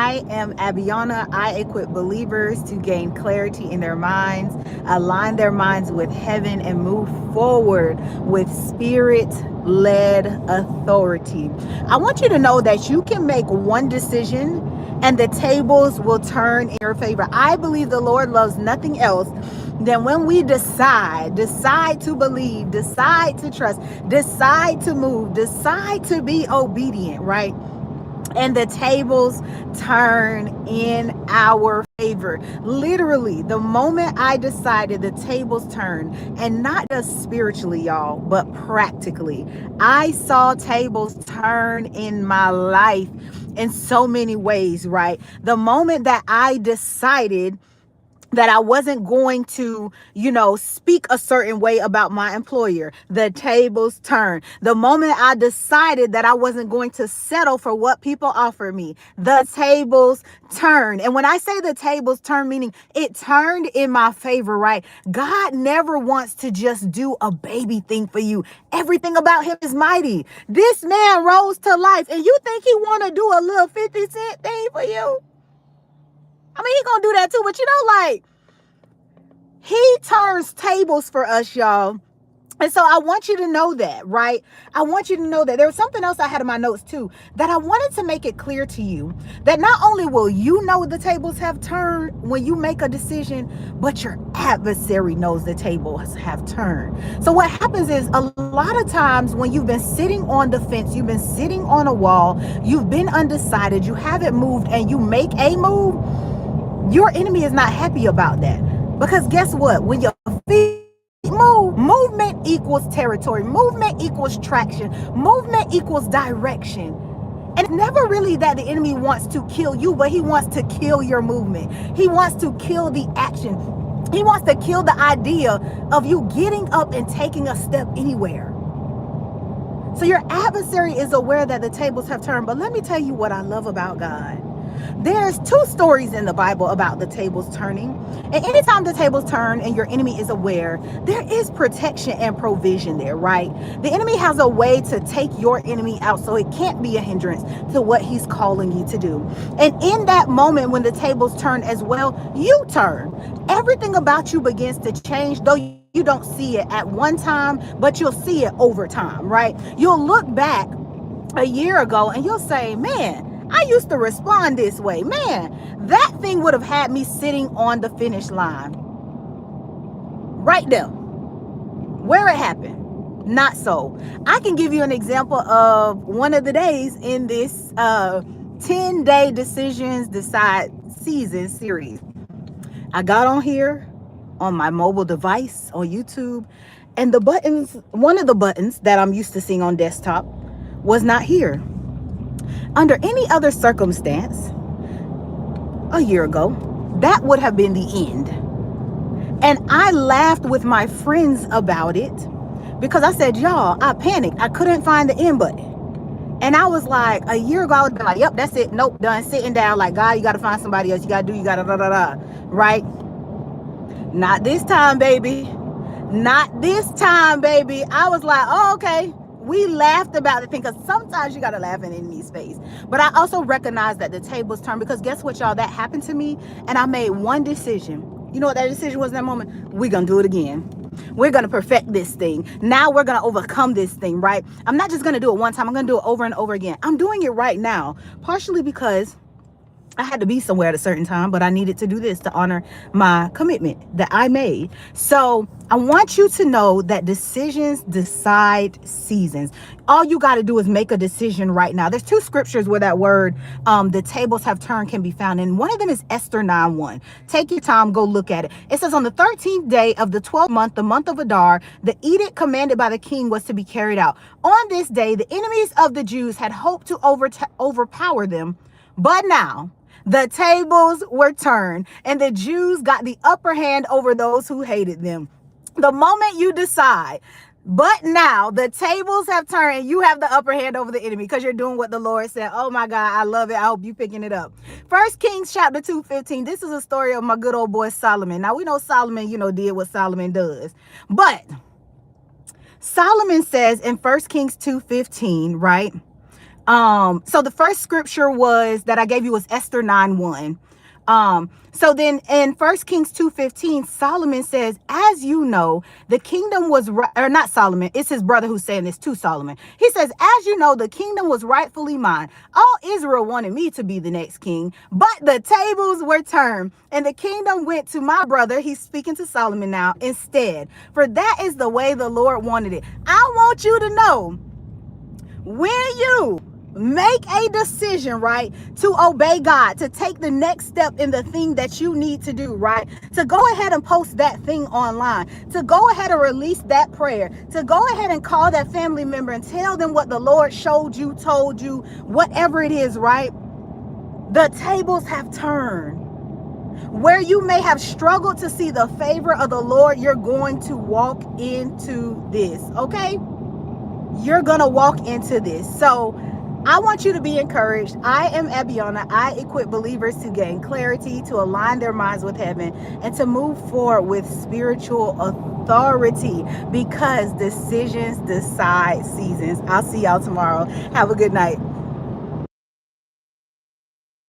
I am Abiana. I equip believers to gain clarity in their minds, align their minds with heaven, and move forward with spirit-led authority. I want you to know that you can make one decision and the tables will turn in your favor. I believe the Lord loves nothing else than when we decide to believe, decide to trust, decide to move, decide to be obedient, right? And the tables turn in our favor. Literally, the moment I decided, the tables turned, and not just spiritually, y'all, but practically. I saw tables turn in my life in so many ways, right? The moment that I decided that I wasn't going to, speak a certain way about my employer, the tables turned. The moment I decided that I wasn't going to settle for what people offer me, the tables turned. And when I say the tables turned, meaning it turned in my favor, right? God never wants to just do a baby thing for you. Everything about him is mighty. This man rose to life, and you think he want to do a little 50-cent thing for you? I mean, he gonna do that too, but he turns tables for us, y'all. And so I want you to know that, right? I want you to know that there was something else I had in my notes too, that I wanted to make it clear to you that not only will you know the tables have turned when you make a decision, but your adversary knows the tables have turned. So what happens is a lot of times when you've been sitting on the fence, you've been sitting on a wall, you've been undecided, you haven't moved, and you make a move, your enemy is not happy about that. Because guess what? When your feet move, movement equals territory. Movement equals traction. Movement equals direction. And it's never really that the enemy wants to kill you, but he wants to kill your movement. He wants to kill the action. He wants to kill the idea of you getting up and taking a step anywhere. So your adversary is aware that the tables have turned. But let me tell you what I love about God. There's two stories in the Bible about the tables turning. And anytime the tables turn and your enemy is aware, there is protection and provision there, right? The enemy has a way to take your enemy out so it can't be a hindrance to what he's calling you to do. And in that moment when the tables turn as well, you turn. Everything about you begins to change, though you don't see it at one time, but you'll see it over time, right? You'll look back a year ago and you'll say, man, I used to respond this way. Man, that thing would have had me sitting on the finish line. Right there. Where it happened. Not so. I can give you an example of one of the days in this 10-day Decisions Decide Season series. I got on here on my mobile device on YouTube, and the buttons, one of the buttons that I'm used to seeing on desktop was not here. Under any other circumstance, a year ago, that would have been the end. And I laughed with my friends about it because I said, y'all, I panicked. I couldn't find the end button. And I was like, a year ago, I would be like, yep, that's it. Nope, done. Sitting down like, God, you got to find somebody else. You got to da-da-da-da, right? Not this time, baby. Not this time, baby. I was like, oh, okay. We laughed about the thing because sometimes you got to laugh in enemy's face. But I also recognize that the tables turned because guess what, y'all? That happened to me and I made one decision. You know what that decision was in that moment? We're going to do it again. We're going to perfect this thing. Now we're going to overcome this thing, right? I'm not just going to do it one time. I'm going to do it over and over again. I'm doing it right now, partially because I had to be somewhere at a certain time, but I needed to do this to honor my commitment that I made. So I want you to know that decisions decide seasons. All you got to do is make a decision right now. There's two scriptures where that word, the tables have turned, can be found. And one of them is Esther 9:1. Take your time, go look at it. It says, on the 13th day of the 12th month, the month of Adar, the edict commanded by the king was to be carried out. On this day, the enemies of the Jews had hoped to overpower them. But now, the tables were turned and the Jews got the upper hand over those who hated them. The moment you decide, but now the tables have turned and you have the upper hand over the enemy because you're doing what the Lord said. Oh my God, I love it. I hope you picking it up. 1 Kings chapter 2:15. This is a story of my good old boy Solomon. Now we know Solomon, did what Solomon does. But Solomon says in 1 Kings 2:15, right? So the first scripture was that I gave you was Esther 9:1. So then in 1 Kings 2:15, Solomon says, as you know, the kingdom was, or not Solomon, it's his brother who's saying this to Solomon. He says, as you know, the kingdom was rightfully mine. All Israel wanted me to be the next king, but the tables were turned and the kingdom went to my brother. He's speaking to Solomon now instead, for that is the way the Lord wanted it. I want you to know, when you make a decision, right, to obey God, to take the next step in the thing that you need to do, right, to go ahead and post that thing online, to go ahead and release that prayer, to go ahead and call that family member and tell them what the Lord showed you, told you, whatever it is, right, the tables have turned. Where you may have struggled to see the favor of the Lord, you're going to walk into this, okay? You're going to walk into this. So I want you to be encouraged. I am Abiona. I equip believers to gain clarity, to align their minds with heaven, and to move forward with spiritual authority, because decisions decide seasons. I'll see y'all tomorrow. Have a good night.